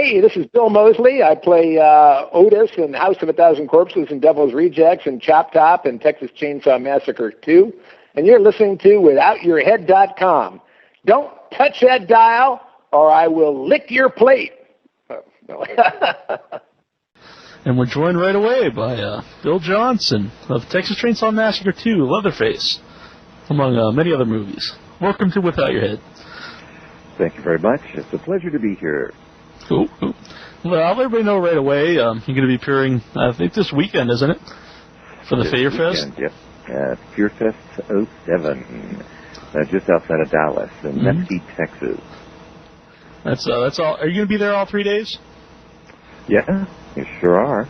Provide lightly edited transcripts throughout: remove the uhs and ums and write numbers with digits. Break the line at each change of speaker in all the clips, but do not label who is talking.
Hey, this is Bill Mosley. I play Otis in House of a Thousand Corpses and Devil's Rejects and Chop Top and Texas Chainsaw Massacre 2. And you're listening to WithoutYourHead.com. Don't touch that dial or I will lick your plate. Oh, no.
And we're joined right away by Bill Johnson of Texas Chainsaw Massacre 2, Leatherface, among many other movies. Welcome to Without Your Head.
Thank you very much. It's a pleasure to be here.
Cool. Well, I'll let everybody know right away. You're going to be appearing, I think, this weekend, isn't it? For the Fear Fest?
Yes. Fear Fest 07, just outside of Dallas in Mesquite, Texas.
That's all. Are you going to be there all 3 days?
Yeah, you sure are.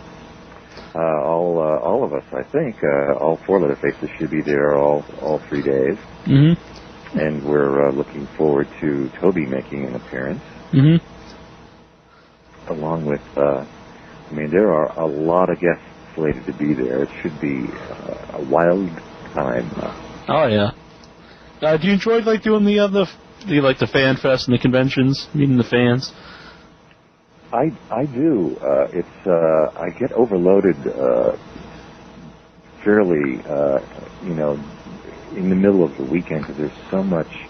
All of us, I think, all four Leatherfaces should be there all 3 days.
Mm-hmm.
And we're looking forward to Toby making an appearance.
Mm-hmm.
Along with, there are a lot of guests slated to be there. It should be a wild time.
Oh yeah. Do you enjoy doing the fan fest and the conventions, meeting the fans?
I do. I get overloaded fairly, in the middle of the weekend because there's so much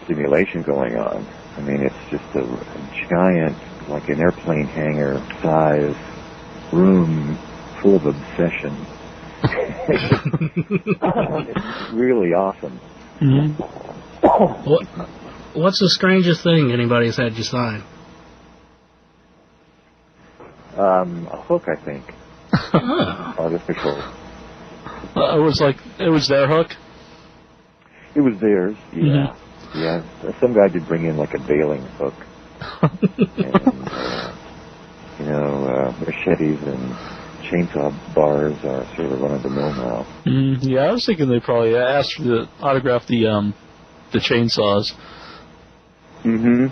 stimulation going on. I mean, it's just a giant, like an airplane hangar size room full of obsession. It's really awesome.
Mm-hmm.
What's the strangest thing anybody's had you sign?
A hook, I think. Artificial.
It was their hook?
It was theirs, yeah.
Mm-hmm.
Yeah, some guy did bring in a bailing hook. And, machetes and chainsaw bars are sort of run-of-the-mill now.
Yeah, I was thinking they probably asked for the autograph the chainsaws.
Mm-hmm.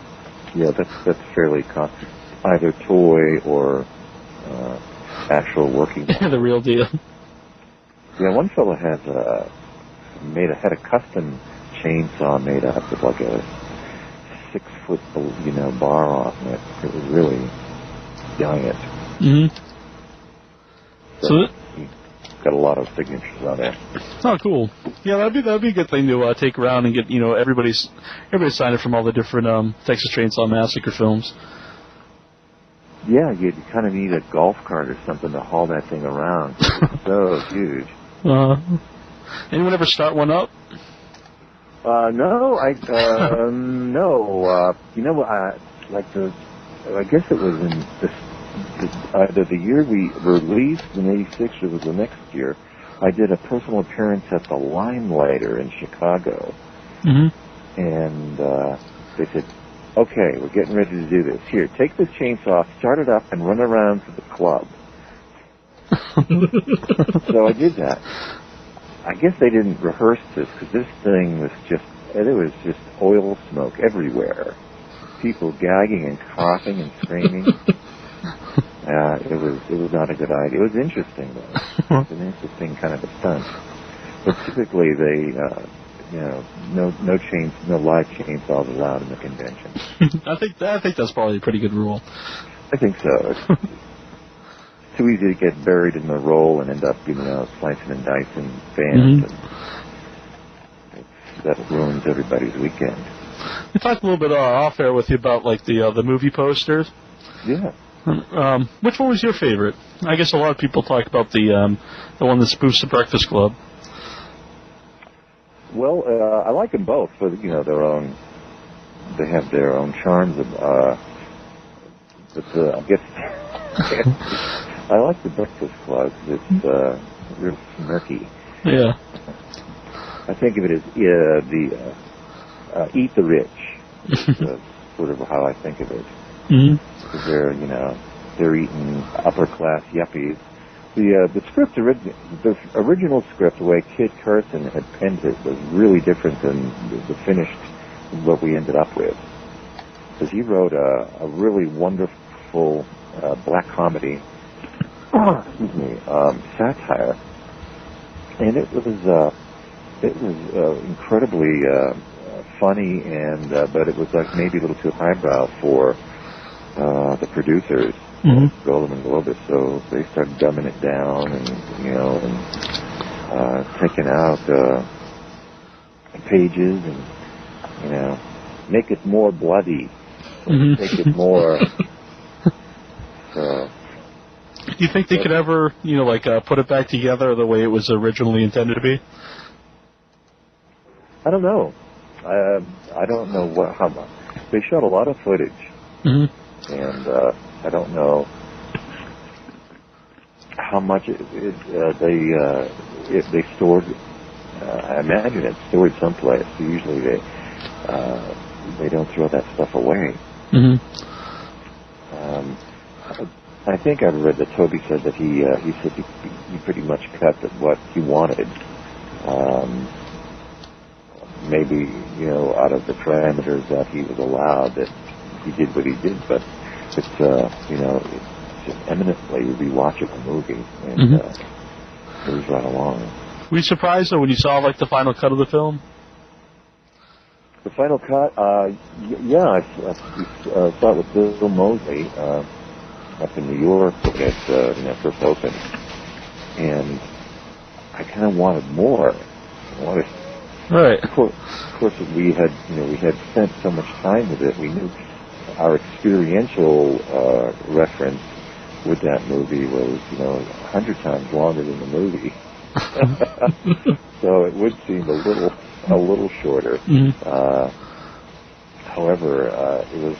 Yeah, that's fairly costly. Either toy or actual working.
The real deal.
Yeah, one fellow had a custom chainsaw made up with a 6-foot, bar on it. It was really giant.
Mm-hmm. So
he got a lot of signatures on it.
Oh, cool. Yeah, that'd be a good thing to take around and get everybody signed it from all the different Texas Chainsaw Massacre films.
Yeah, you kind of need a golf cart or something to haul that thing around. It's so huge.
Anyone ever start one up?
No, no. I guess it was in either the year we released in '86 or it was the next year. I did a personal appearance at the Limelighter in Chicago, and they said, "Okay, we're getting ready to do this. Here, take this chainsaw, start it up, and run around to the club." So I did that. I guess they didn't rehearse this because this thing was just oil smoke everywhere. People gagging and coughing and screaming. It was not a good idea. It was interesting though. It was an interesting kind of a stunt. But typically they, no live chainsaws allowed in the convention.
I think that's probably a pretty good rule.
I think so. It's too easy to get buried in the role and end up, slicing and dicing fans. And that ruins everybody's weekend.
We talked a little bit off air with you about the movie posters.
Yeah.
Which one was your favorite? I guess a lot of people talk about the one that spoofs the Breakfast Club.
Well, I like them both for their own. They have their own charms. But I guess I like the Breakfast Club. It's real smirky.
Yeah.
I think of it as eat the rich. That's sort of how I think of it. Because they're eating upper class yuppies. The script, the original script, the way Kid Carson had penned it, was really different than the finished, what we ended up with. Because he wrote a really wonderful black comedy, satire, and it was incredibly funny, and but it was maybe a little too highbrow for the producers, Golden and Globus, so they started dumbing it down and, taking out pages and, make it more bloody, make it more, so.
Do you think they could ever, put it back together the way it was originally intended to be?
I don't know. I don't know how much. They shot a lot of footage, and I don't know how much they stored. I imagine it's stored someplace. Usually they don't throw that stuff away. I think I've read that Toby said that he said he pretty much cut what he wanted. Maybe, out of the parameters that he was allowed, that he did what he did, but it's, it's an eminently rewatchable movie, and moves right along.
Were you surprised, though, when you saw, the final cut of the film?
The final cut, yeah, I saw it with Bill Moseley up in New York when it first opened, and I kind of wanted more.
Right.
Of course, we had spent so much time with it. We knew our experiential reference with that movie was 100 times longer than the movie, so it would seem a little shorter. However, it was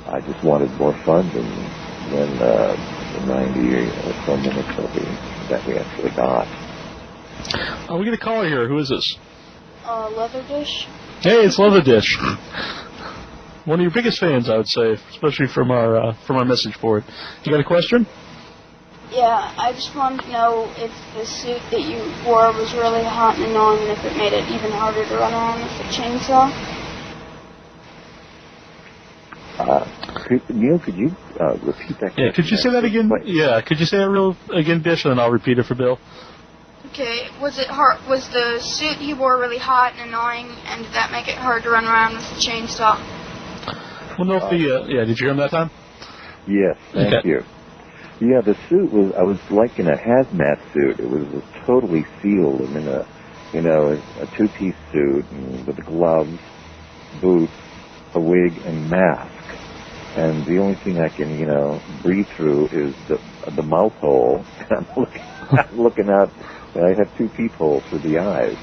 I just wanted more fun than the 90 or so minutes that we actually got.
Oh, we get a caller here. Who is this?
Leatherdish.
Hey, it's Leatherdish. One of your biggest fans, I would say, especially from our message board. You got a question?
Yeah, I just wanted to know if the suit that you wore was really hot and annoying, and if it made it even harder to run around with the chainsaw.
Neil, could you repeat that question?
Yeah, could you say that again? Yeah, could you say that again, Dish, and then I'll repeat it for Bill.
Okay, was it hard? Was the suit you wore really hot and annoying, and did that make it hard to run around with the chainsaw?
Well, no, did you hear him that time?
Yes, thank you. Yeah, the suit was like in a hazmat suit. It was totally sealed. I mean, a two-piece suit with gloves, boots, a wig, and mask. And the only thing I can, breathe through is the mouth hole. I'm looking out. I have two peepholes for the eyes.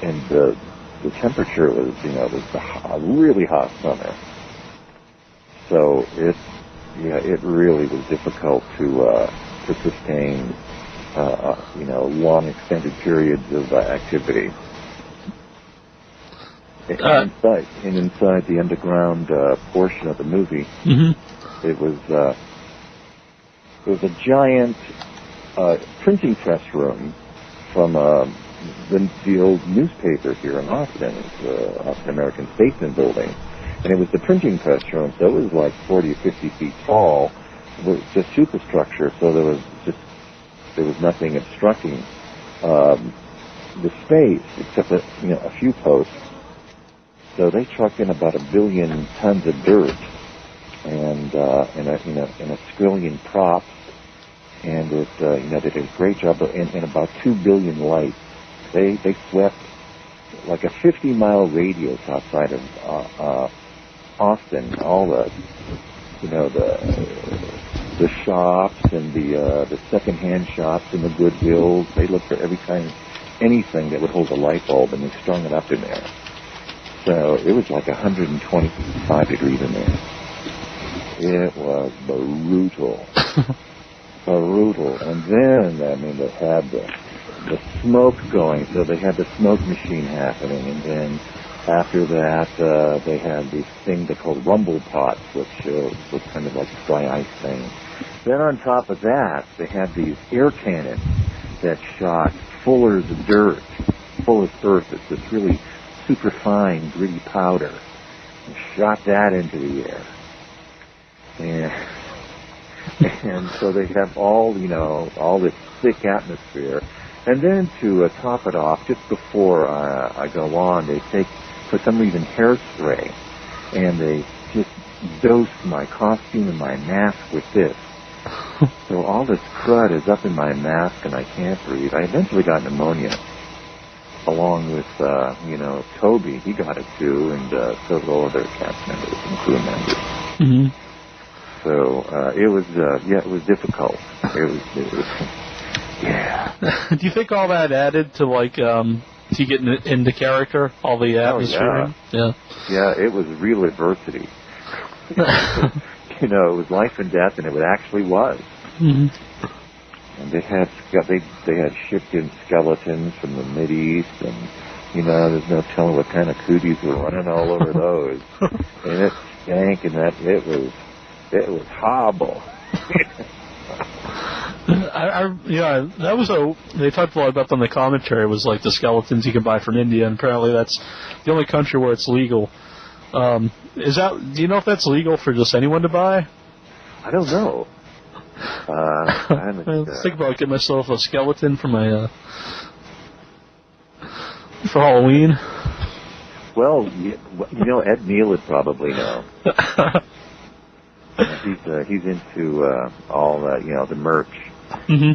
And the temperature was, it was a really hot summer. So it really was difficult to sustain, long extended periods of activity. Inside the underground portion of the movie, it was a giant printing press room from the old newspaper here in Austin. It's the Austin American Statesman building. And it was the printing press room, so it was like 40 or 50 feet tall. It was just superstructure, so there was nothing obstructing the space except a few posts. So they trucked in about 1 billion tons of dirt and a squillion props, and they did a great job in about 2 billion lights. They swept like a 50-mile radius outside of Austin. All the shops and the secondhand shops and the Goodwills. They looked for anything that would hold a light bulb, and they strung it up in there. So it was like 125 degrees in there. It was brutal. And then, they had the smoke going, so they had the smoke machine happening, and then after that, they had this thing they called rumble pots, which was kind of like a dry ice thing. Then on top of that, they had these air cannons that shot fullers of dirt, full of earth. It's this really super fine, gritty powder, and shot that into the air. And so they have all this thick atmosphere. And then to top it off, just before I go on, they take, for some reason, hairspray, and they just dosed my costume and my mask with this. So all this crud is up in my mask and I can't breathe. I eventually got pneumonia, along with, Toby. He got it too, and so did all other cast members and crew members.
Mm-hmm.
So it was difficult. It was yeah.
Do you think all that added to, like, to getting into character, all the atmosphere?
Yeah. Yeah, it was real adversity. It was life and death, and it actually was.
Mm-hmm.
And they had shipped in skeletons from the Mideast, and there's no telling what kind of cooties were running all over those. And it stank, and it was horrible.
That was they talked a lot about on the commentary, was like the skeletons you can buy from India, and apparently that's the only country where it's legal. Do you know if that's legal for just anyone to buy?
I don't know.
I was thinking about getting myself a skeleton for my for Halloween.
Well, Ed Neal would probably know. He's into all the merch.
Mm-hmm.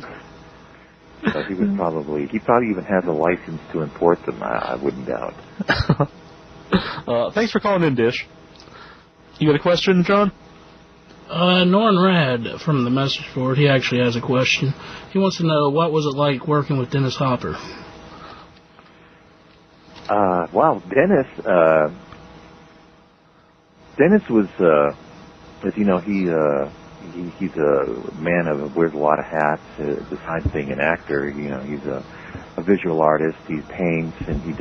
So he probably even has a license to import them. I wouldn't doubt.
Thanks for calling in, Dish. You got a question, John?
Norn Rad from the message board, he actually has a question. He wants to know, what was it like working with Dennis Hopper?
Wow, Dennis was, as you know, he's a man who wears a lot of hats. Besides being an actor, he's a visual artist. He paints and he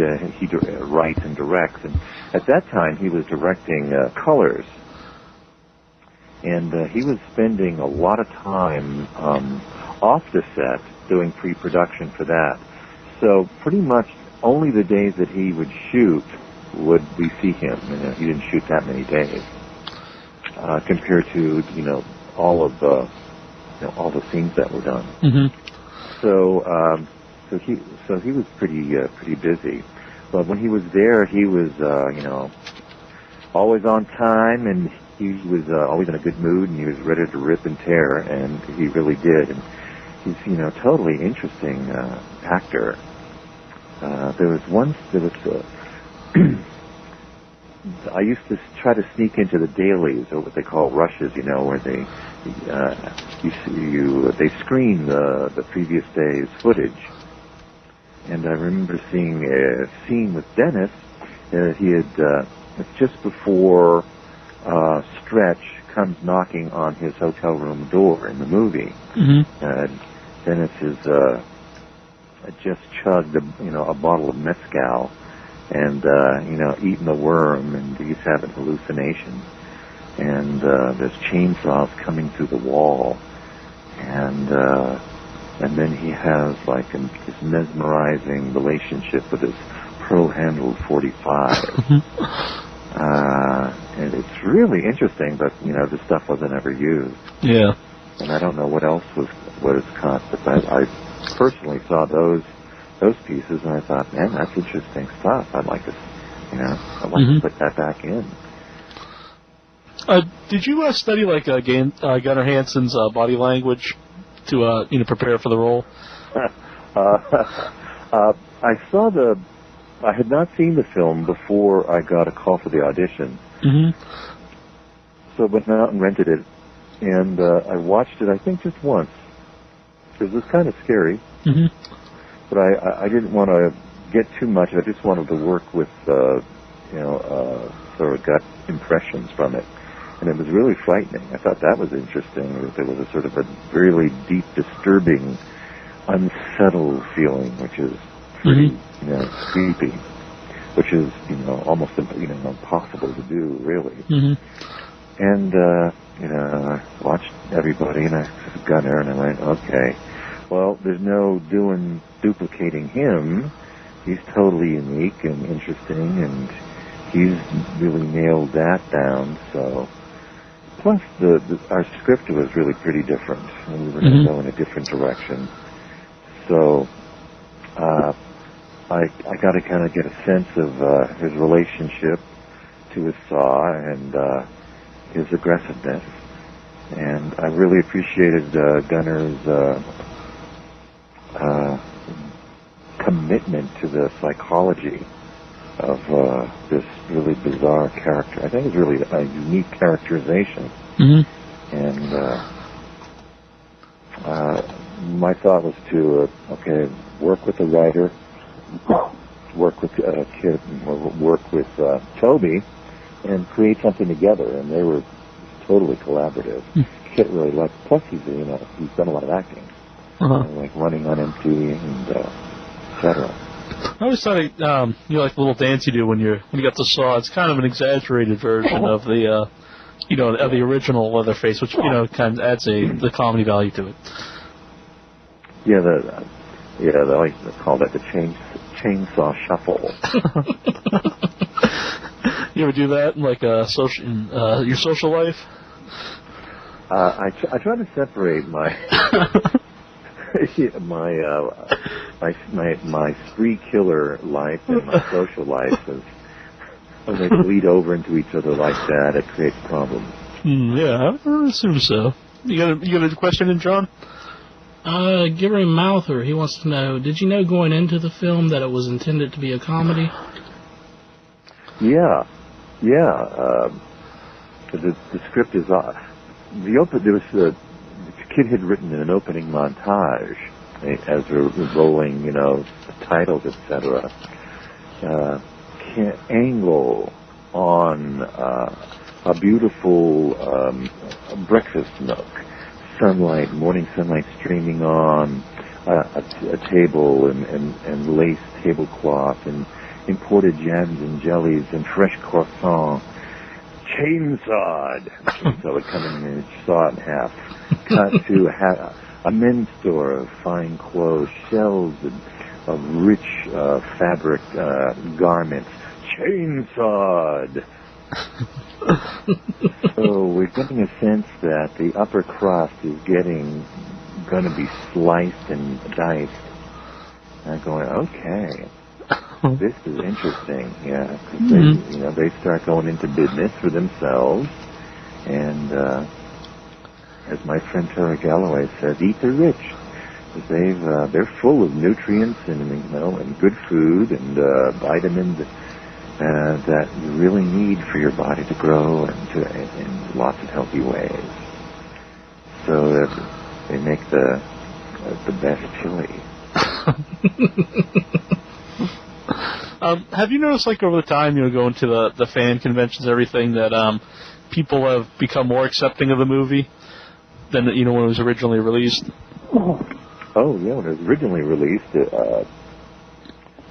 writes and directs. And at that time, he was directing colors. And he was spending a lot of time off the set doing pre-production for that. So pretty much only the days that he would shoot would we see him. He didn't shoot that many days compared to all of the all the scenes that were done.
Mm-hmm.
So he was pretty busy. But when he was there, he was always on time, and he was always in a good mood, and he was ready to rip and tear, and he really did. And he's totally interesting actor. There was I used to try to sneak into the dailies, or what they call rushes, where they screen the previous day's footage. And I remember seeing a scene with Dennis. He had it's just before Stretch comes knocking on his hotel room door in the movie.
Mm-hmm.
Dennis is just chugged a bottle of mezcal, and eating a worm, and he's having hallucinations, and there's chainsaws coming through the wall, and then he has like this mesmerizing relationship with his pearl-handled .45. And it's really interesting, but this stuff wasn't ever used.
Yeah.
And I don't know what else was cut, but I personally saw those pieces, and I thought, man, that's interesting stuff. I'd like to, I'd like to put that back in.
Did you study like Gunnar Hansen's body language to prepare for the role?
I had not seen the film before I got a call for the audition.
Mm-hmm.
So I went out and rented it, and I watched it, I think, just once. It was kind of scary.
Mm-hmm.
But I didn't want to get too much. I just wanted to work with, sort of gut impressions from it. And it was really frightening. I thought that was interesting. There was a sort of a really deep, disturbing, unsettled feeling, which is pretty, creepy, which is, almost, impossible to do, really.
Mm-hmm.
And, I watched everybody, and I got there, and I went, okay, well, there's no duplicating him. He's totally unique and interesting, and he's really nailed that down. So, plus our script was really pretty different, and we were going to go in a different direction. So, I got to kind of get a sense of his relationship to his saw, and his aggressiveness. And I really appreciated Gunner's commitment to the psychology of this really bizarre character. I think it's really a unique characterization.
Mm-hmm.
And my thought was to, work with the writer, work with Kit, work with Toby, and create something together. And they were totally collaborative. Kit really liked. Plus, he's done a lot of acting, like Running on Empty and etc.
I always thought like the little dance you do when you got the saw. It's kind of an exaggerated version of the of the original Leatherface, which kind of adds the comedy value to it.
Yeah, they like to call that the chainsaw shuffle.
You ever do that in like your social life?
I try to separate my my spree killer life and my social life, as when they bleed over into each other like that, it creates problems.
Yeah, I would assume so. You got a question in, John?
Gary Mouther, he wants to know, did you know going into the film that it was intended to be a comedy?
Yeah. The script is the kid had written an opening montage as we're rolling, titles, etc. Angle on a beautiful breakfast nook. Morning sunlight streaming on a table and lace tablecloth and imported jams and jellies and fresh croissant, chainsawed. So it come in and saw it in half. Cut to a men's store of fine clothes, shelves of rich fabric garments, chainsawed. So we're getting a sense that the upper crust is going to be sliced and diced. And I'm going, okay, this is interesting. Yeah, 'cause they start going into business for themselves, and as my friend Terry Galloway says, eat the rich. They're full of nutrients and good food and vitamins that you really need for your body to grow in lots of healthy ways. So that they make the best chili.
Have you noticed, like, over the time, going to the fan conventions, everything, that people have become more accepting of the movie than when it was originally released?
Oh yeah, when it was originally released,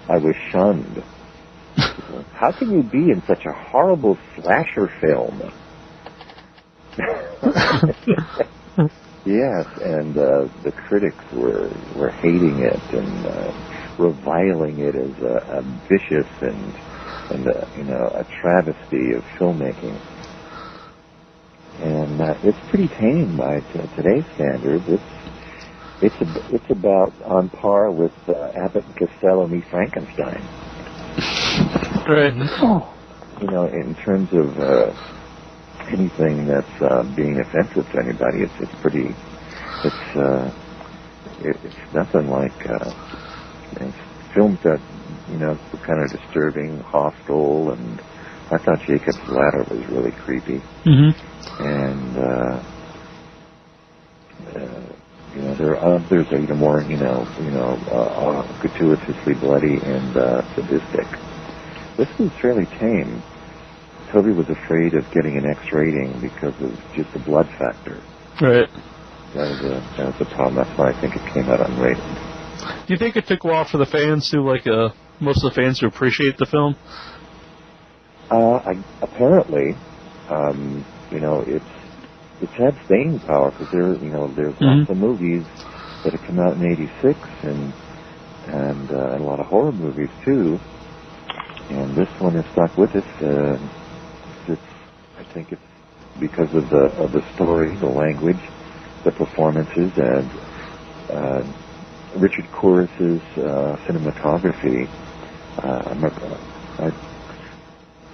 I was shunned. How can you be in such a horrible slasher film? Yes, and the critics were hating it and reviling it as a vicious and a travesty of filmmaking. And it's pretty tame by today's standards. It's about on par with Abbott and Costello meet Frankenstein.
Right.
In terms of anything that's being offensive to anybody, it's nothing like films that were kind of disturbing, hostile, and I thought Jacob's Ladder was really creepy.
Mm-hmm.
And there are others that are more gratuitously bloody and sadistic. This was fairly tame. Toby was afraid of getting an X rating because of just the blood factor.
Right.
That was the problem. That's why I think it came out unrated.
Do you think it took a while for the fans to, most of the fans to appreciate the film?
Apparently, it's had staying power because there's lots of movies that have come out in '86 and a lot of horror movies too. And this one has stuck with us. I think it's because of the story, the language, the performances, and Richard Corris's cinematography. I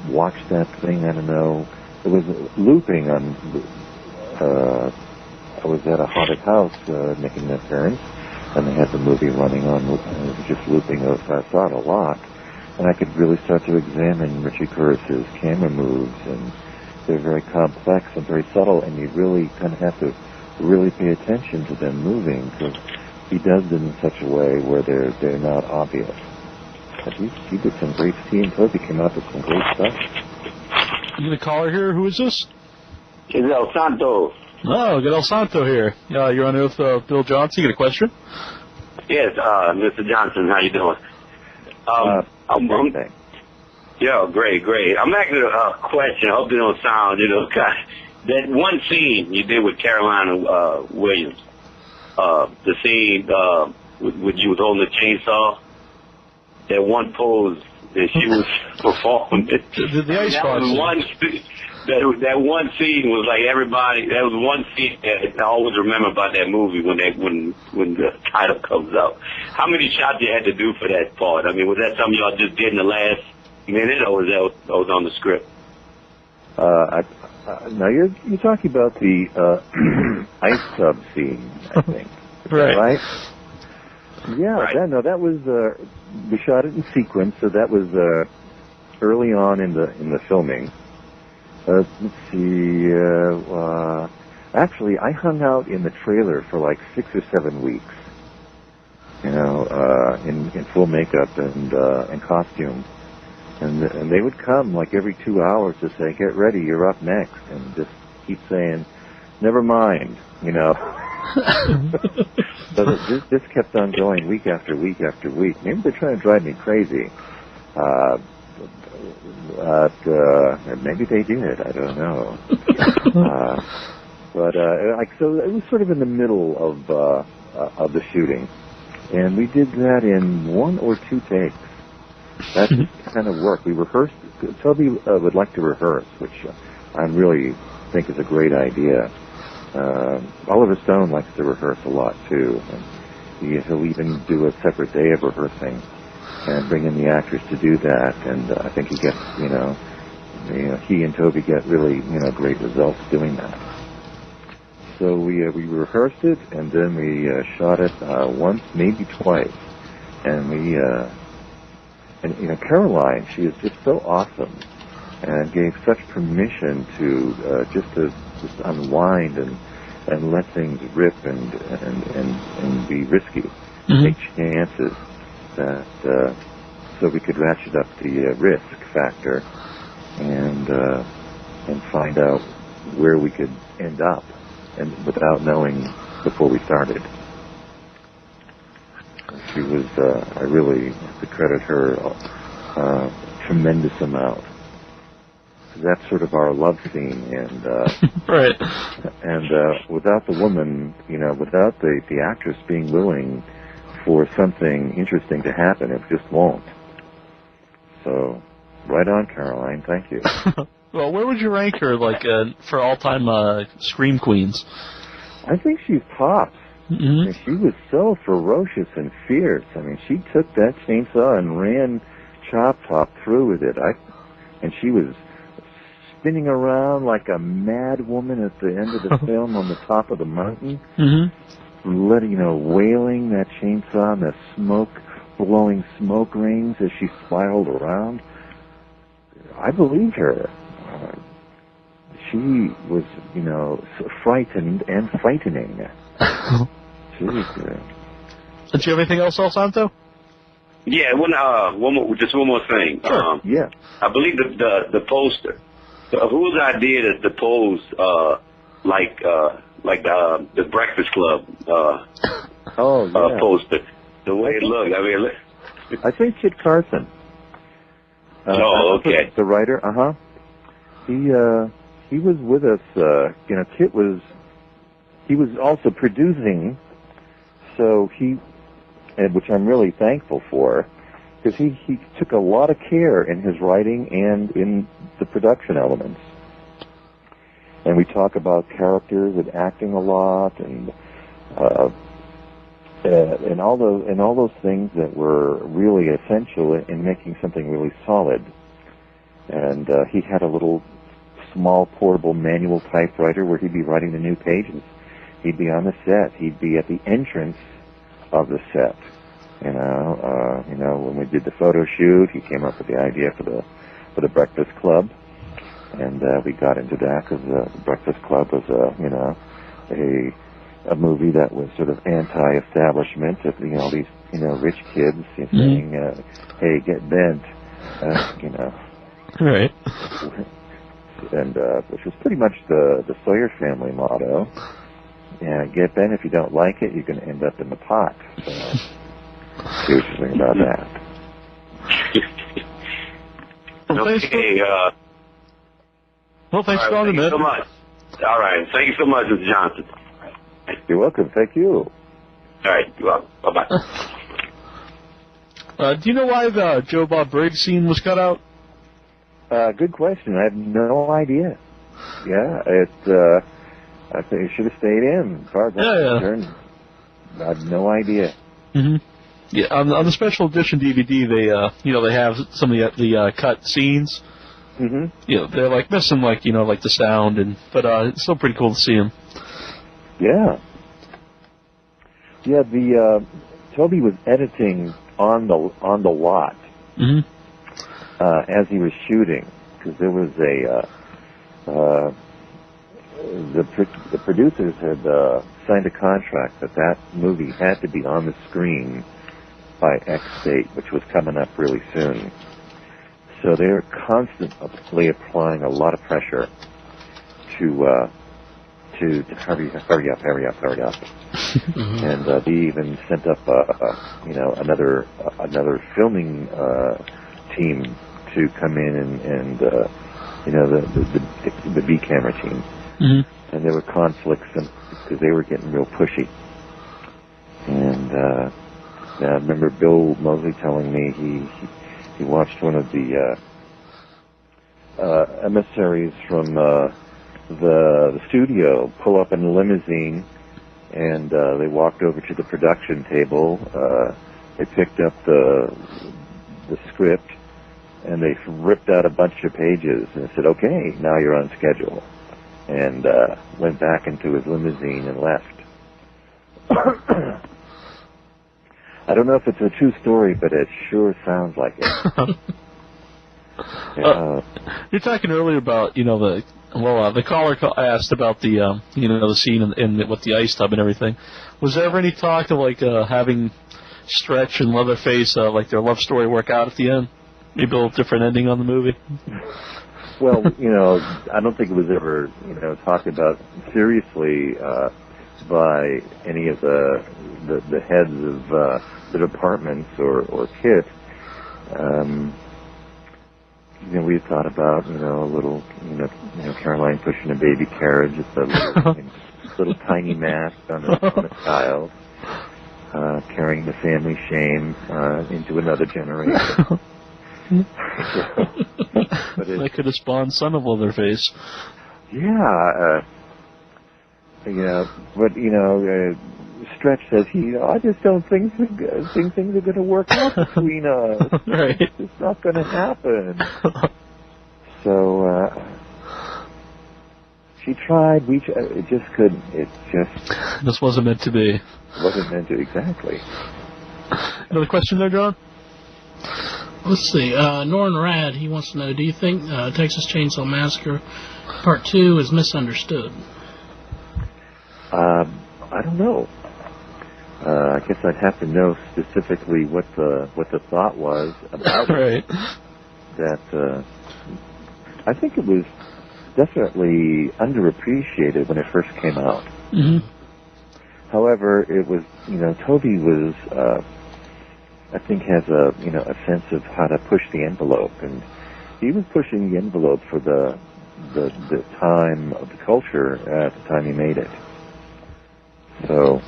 watched that thing, I don't know, it was looping on. I was at a haunted house making an appearance, and they had the movie running on, and it was just looping. I saw it a lot, and I could really start to examine Richie Curtis's camera moves, and they're very complex and very subtle, and you really kind of have to really pay attention to them moving, because he does it in such a way where they're not obvious. But he did some great. He and Toby came up with some great stuff.
You get a caller here. Who is this?
It's El Santo.
Oh, got El Santo here. You're on with Bill Johnson. You got a question?
Yes, Mr. Johnson, how you doing?
Great.
Yeah, great. I'm asking a question. I hope it don't sound, that one scene you did with Carolina Williams, the scene when you was holding the chainsaw, that one pose that she was performing.
The ice box.
That one scene was like everybody. That was one scene that I always remember about that movie when the title comes out. How many shots you had to do for that part? I mean, was that something y'all just did in the last minute, or was that was on the script?
Now you're talking about the ice tub scene, I think. Right. Yeah.
Right.
That was we shot it in sequence, so that was early on in the filming. Let's see. Actually, I hung out in the trailer for like 6 or 7 weeks. In full makeup and costume, and they would come like every 2 hours to say, "Get ready, you're up next," and just keep saying, "Never mind," So this kept on going week after week after week. Maybe they're trying to drive me crazy. Maybe they did. I don't know. So it was sort of in the middle of the shooting, and we did that in 1 or 2 takes. That kind of worked. We rehearsed. Toby would like to rehearse, which I really think is a great idea. Oliver Stone likes to rehearse a lot too, and he'll even do a separate day of rehearsing and bring in the actors to do that. And I think he gets, he and Toby get really, great results doing that. So we rehearsed it, and then we shot it once, maybe twice. And Caroline, she is just so awesome, and gave such permission to just unwind and let things rip and be risky, take chances. That so we could ratchet up the risk factor and find out where we could end up, and without knowing before we started. She was I really have to credit her a tremendous amount. That's sort of our love scene, and
right.
And without the woman, without the actress being willing for something interesting to happen, it just won't. So, right on, Caroline. Thank you.
Well, where would you rank her, for all-time scream queens?
I think she's tops.
Mm-hmm.
She was so ferocious and fierce. I mean, she took that chainsaw and ran Chop Top through with it. And she was spinning around like a mad woman at the end of the film on the top of the mountain.
Mm-hmm.
Wailing that chainsaw and the blowing smoke rings as she spiraled around. I believed her. She was, frightened and frightening. She was good.
Did you have anything else, El Santo?
Yeah, one more thing.
Sure.
Yeah.
I believe the poster. Whose idea is the pose like the Breakfast Club poster? The way it looked. I mean,
I think Kit Carson.
Okay.
The writer. He was with us. Kit was. He was also producing, so which I'm really thankful for, because he took a lot of care in his writing and in the production elements. And we talk about characters and acting a lot, and all those things that were really essential in making something really solid. And he had a little small portable manual typewriter where he'd be writing the new pages. He'd be on the set. He'd be at the entrance of the set. When we did the photo shoot, he came up with the idea for the Breakfast Club, and we got into that because the Breakfast Club was a movie that was sort of anti-establishment of these rich kids saying, "Hey, get bent,"
Right.
And which was pretty much the Sawyer family motto. Yeah, get bent. If you don't like it, you're going to end up in the pot. So, see what you think about that.
Okay.
Well, thanks for calling,
Thank you so much. All right. Thank you so much, Mr. Johnson.
You're welcome. Thank you.
All right. You're welcome. Bye-bye.
Do you know why the Joe Bob Briggs scene was cut out?
Good question. I have no idea. Yeah, I think it should have stayed in. As far as I'm concerned, I have no idea.
Mm-hmm. Yeah, on the special edition DVD, they have some of the cut scenes.
Mm-hmm.
They're like missing like the sound but it's still pretty cool to see them.
Yeah. Yeah. Toby was editing on the lot as he was shooting, because there was the producers had signed a contract that movie had to be on the screen by X date, which was coming up really soon. So they were constantly applying a lot of pressure to hurry up. And they even sent up another filming team to come in and the B camera team. Mm-hmm. And there were conflicts because they were getting real pushy. And I remember Bill Mosley telling me he watched one of the emissaries from the studio pull up in a limousine, and they walked over to the production table. They picked up the script, and they ripped out a bunch of pages and said, "Okay, now you're on schedule," and went back into his limousine and left. I don't know if it's a true story, but it sure sounds like it.
You're talking earlier about the caller asked about the the scene with the ice tub and everything. Was there ever any talk of having Stretch and Leatherface like their love story work out at the end? Maybe a little different ending on the movie.
Well, I don't think it was ever talked about seriously by any of the heads of the departments or KIT. We thought about a little Caroline pushing a baby carriage with a little tiny mask on a child, carrying the family shame into another generation. But
that could have spawned Son of Leatherface.
Yeah, but Stretch says I just don't think things are going to work out between us.
Right.
It's not going to happen. So she tried. It just couldn't. It just
this wasn't meant to be.
Wasn't meant to exactly.
Another question there, John?
Let's see. Norn Rad, he wants to know, do you think Texas Chainsaw Massacre Part 2 is misunderstood?
I don't know. I guess I'd have to know specifically what the thought was about
right.
it. That I think it was definitely underappreciated when it first came out.
Mm-hmm.
However, it was Toby was I think has a sense of how to push the envelope, and he was pushing the envelope for the time of the culture at the time he made it. So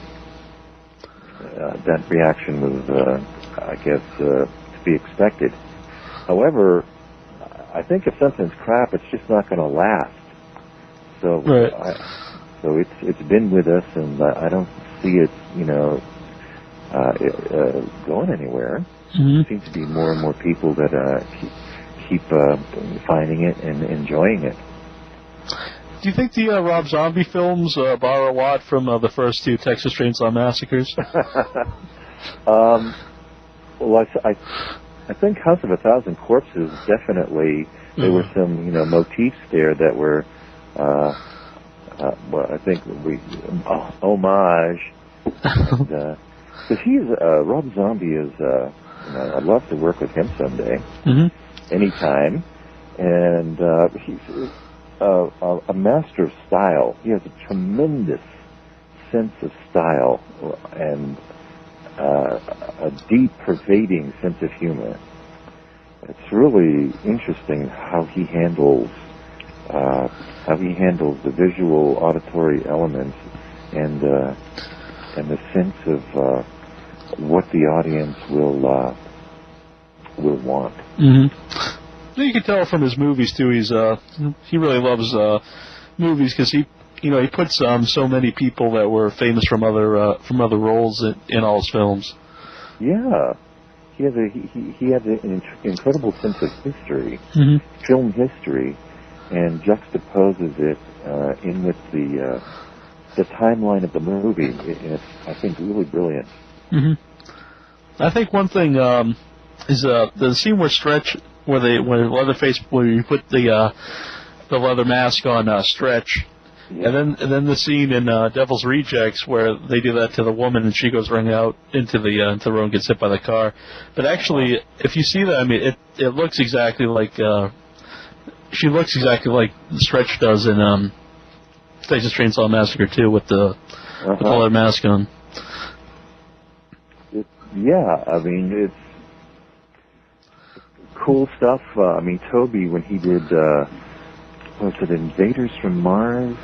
that reaction was, I guess, to be expected. However, I think if something's crap, it's just not going to last. So,
right.
So it's been with us, and I don't see it, going anywhere.
Mm-hmm.
There seems to be more and more people that keep finding it and enjoying it.
Do you think the Rob Zombie films borrow a lot from the first two Texas Chainsaw Massacres?
Well, I think House of a Thousand Corpses definitely. There were some, motifs there that were, well, I think homage. Because Rob Zombie is, I'd love to work with him someday, anytime, and he's a master of style. He has a tremendous sense of style and a deep, pervading sense of humor. It's really interesting how he handles the visual, auditory elements, and the sense of what the audience will want.
Mm-hmm. You can tell from his movies too. He really loves movies because he puts so many people that were famous from other roles in all his films.
Yeah. He has an incredible sense of history, film history, and juxtaposes it in with the timeline of the movie. It's, I think, really brilliant.
I think one thing is the scene where Leatherface, where you put the leather mask on Stretch. Yeah. And then the scene in Devil's Rejects where they do that to the woman and she goes running out into the road and gets hit by the car. But actually, if you see that, I mean, it looks exactly like she looks exactly like Stretch does in Texas Chainsaw Massacre 2 with the leather mask on.
Yeah, I mean, it's cool stuff. I mean, Toby, when he did, was it Invaders from Mars?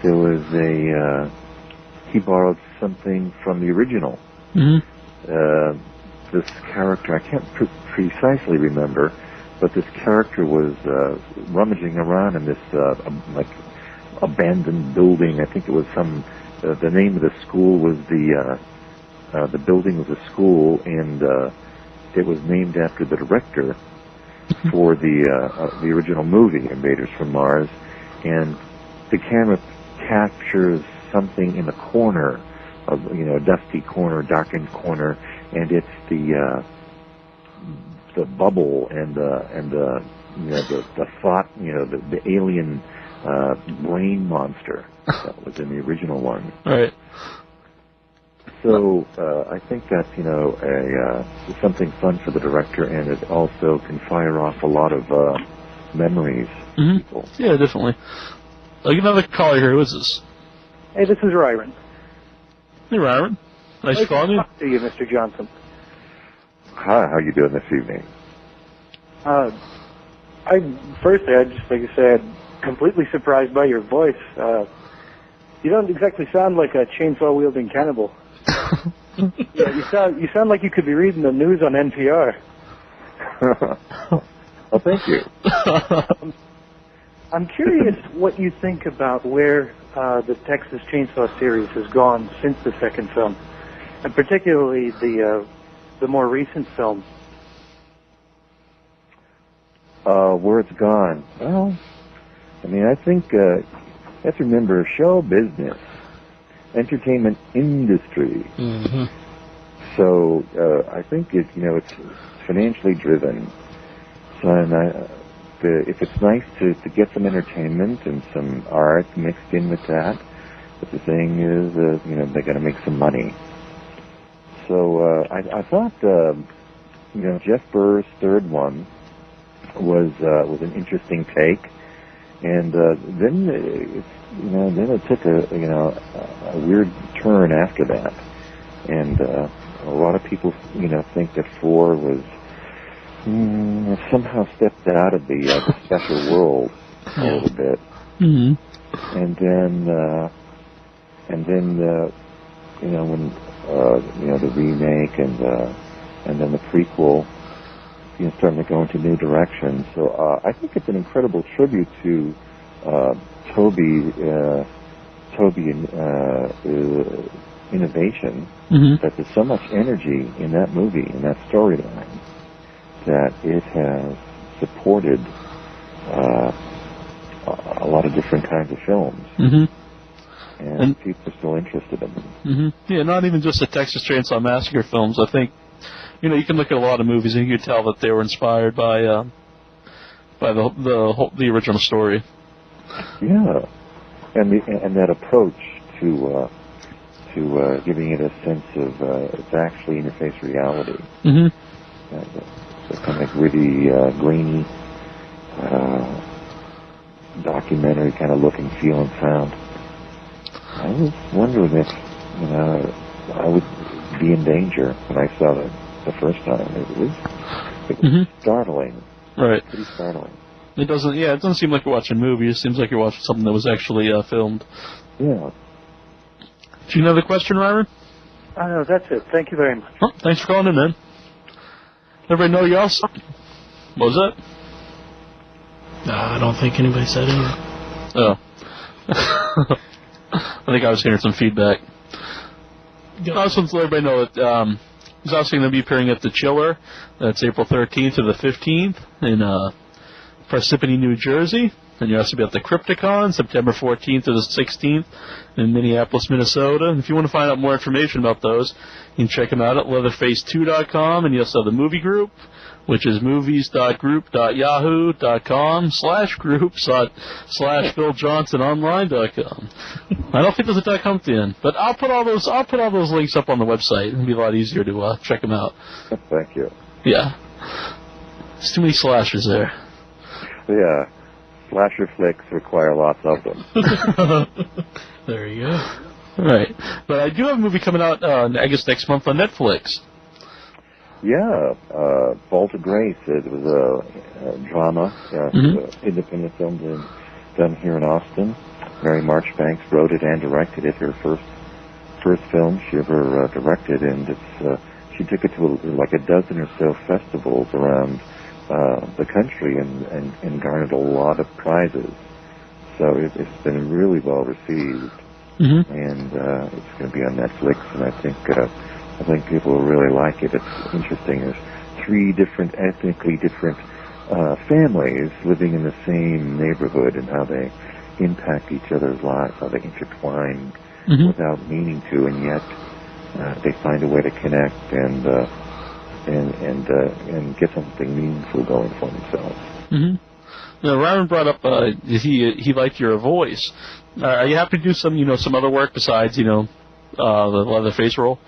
There was he borrowed something from the original. This character, I can't precisely remember, but this character was rummaging around in this like abandoned building. I think it was the name of the school was the building was a school, and it was named after the director for the original movie, Invaders from Mars, and the camera captures something in the corner of, a dusty corner, darkened corner, and it's the bubble and the thought, the alien brain monster that was in the original one.
Right.
So I think that's something fun for the director, and it also can fire off a lot of memories. People.
Yeah, definitely. I'll get another caller here. Who is this?
Hey, this is Ryron.
Hey, Ryron. Nice calling you.
To you, Mr. Johnson.
Hi, how you doing this evening?
Firstly, I'd just like to say I'm completely surprised by your voice. You don't exactly sound like a chainsaw-wielding cannibal. Yeah, you sound like you could be reading the news on NPR.
Well, thank you.
I'm curious what you think about where the Texas Chainsaw series has gone since the second film, and particularly the more recent film.
Where it's gone? Well, I mean, I think you have to remember show business, entertainment industry. So I think it's financially driven. So, and if it's nice to get some entertainment and some art mixed in with that, but the thing is, they got to make some money. So I thought, Jeff Burr's third one was an interesting take, and then it took a weird turn after that, and a lot of people think that 4 was somehow stepped out of the special world a little bit, and then when the remake and then the prequel starting to go into new directions. So I think it's an incredible tribute to Toby innovation, that there's so much energy in that movie, in that storyline, that it has supported a lot of different kinds of films.
Mm-hmm.
And people are still interested in them.
Mm-hmm. Yeah, not even just the Texas Chainsaw Massacre films. I think, you can look at a lot of movies and you can tell that they were inspired by the original story.
Yeah, and that approach to giving it a sense of it's actually interface reality.
Mm-hmm.
So kind of gritty, grainy, documentary kind of look and feel and sound. I was wondering if I would be in danger when I saw it the first time. It was startling.
Right.
Pretty startling.
It doesn't seem like you're watching a movie. It seems like you're watching something that was actually filmed.
Yeah.
Do you have another question, Ryron?
No, that's it. Thank you very much.
Oh, thanks for calling in, man. Everybody know you else? What was that?
I don't think anybody said anything.
Oh. I think I was hearing some feedback. I just want to let everybody know that he's also going to be appearing at the Chiller. That's April 13th to the 15th in Parsippany, New Jersey. And you'll also be at the Crypticon, September 14th to the 16th in Minneapolis, Minnesota. And if you want to find out more information about those, you can check them out at leatherface2.com. And you also have the movie group, which is movies.group.yahoo.com/groups/PhilJohnsonOnline.com. I don't think there's a .com at the end, but I'll put all those links up on the website. It'll be a lot easier to check them out.
Thank you.
Yeah. There's too many slashers there.
Yeah. Slasher flicks require lots of them.
There you go.
Right. But I do have a movie coming out, I guess, next month on Netflix.
Yeah, Vault of Grace. It was a drama, independent film done here in Austin. Mary Marchbanks wrote it and directed it. Her first film she ever directed, and she took it to like a dozen or so festivals around the country and garnered a lot of prizes. So it's been really well received, and it's going to be on Netflix. And I think people will really like it. It's interesting. There's 3 different ethnically different families living in the same neighborhood, and how they impact each other's lives, how they intertwine without meaning to, and yet they find a way to connect and get something meaningful going for themselves.
Now, Ryan brought up he liked your voice. Are you happy to do some other work besides the Leatherface role?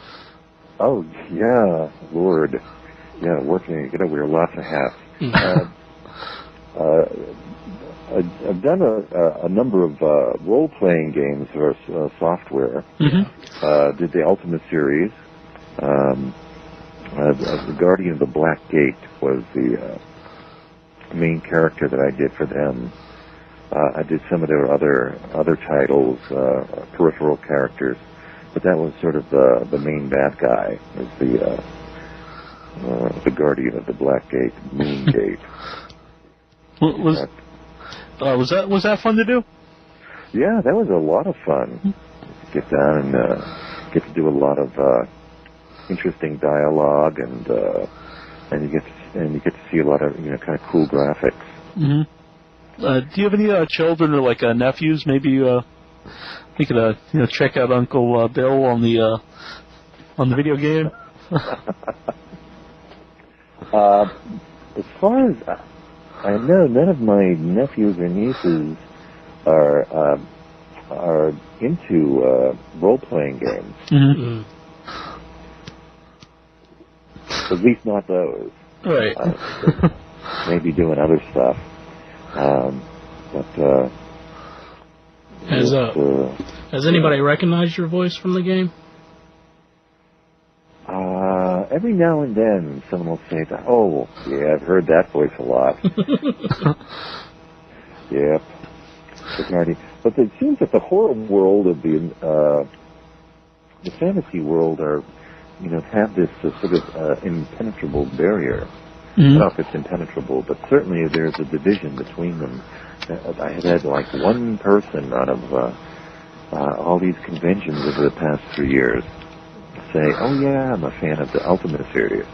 Oh yeah, Lord, yeah, working. You gotta wear lots of hats. I've done a number of role-playing games or software. Did the Ultimate series. The Guardian of the Black Gate was the main character that I did for them. I did some of their other titles, peripheral characters, but that was sort of the main bad guy, was the Guardian of the Black Gate, Moon Gate.
Was that fun to do?
Yeah, that was a lot of fun. Get down and get to do a lot of interesting dialogue, and you get to see a lot of kind of cool graphics.
Do you have any children or like nephews? Maybe you could check out Uncle Bill on the video game.
As far as I know, none of my nephews or nieces are into role-playing games. At least not those.
Right.
Maybe doing other stuff.
Has anybody recognized your voice from the game?
Every now and then, someone will say, "Oh, yeah, I've heard that voice a lot." Yep. But it seems that the horror world of the fantasy world have this sort of impenetrable barrier. I don't know if it's impenetrable, but certainly there's a division between them. I had like one person out of all these conventions over the past 3 years say, "Oh yeah, I'm a fan of the Ultimate series."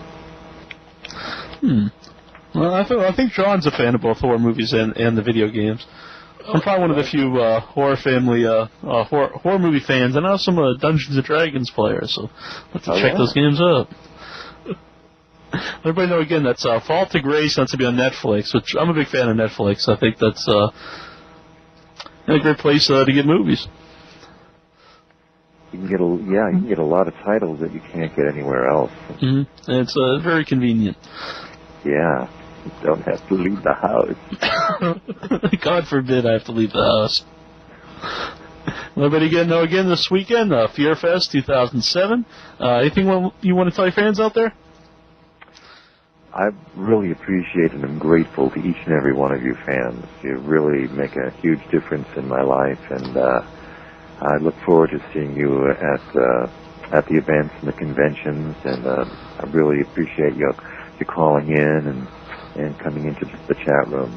Well, I think John's a fan of both horror movies and the video games. I'm probably one of the few horror movie fans, and also some Dungeons and Dragons players. So let's check those games out. Everybody know again that's Fall to Grace wants to be on Netflix, which I'm a big fan of Netflix. I think that's a great place to get movies.
You can get a lot of titles that you can't get anywhere else.
Mm-hmm. And it's very convenient.
Yeah, you don't have to leave the house.
God forbid I have to leave the house. Everybody know again this weekend, Fear Fest 2007. Anything you want to tell your fans out there?
I really appreciate and am grateful to each and every one of you fans. You really make a huge difference in my life, and I look forward to seeing you at the events and the conventions. And I really appreciate you calling in and coming into the chat room.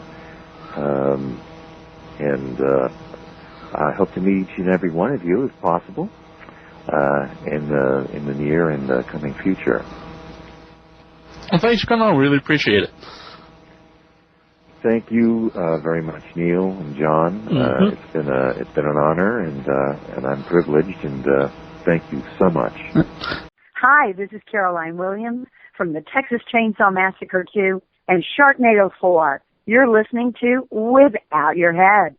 And I hope to meet each and every one of you, if possible, in the near and coming future.
Well, thanks for coming on. Really appreciate it.
Thank you very much, Neil and John.
Mm-hmm.
It's been an honor, and I'm privileged, and thank you so much.
Hi, this is Caroline Williams from the Texas Chainsaw Massacre 2 and Sharknado 4. You're listening to Without Your Head.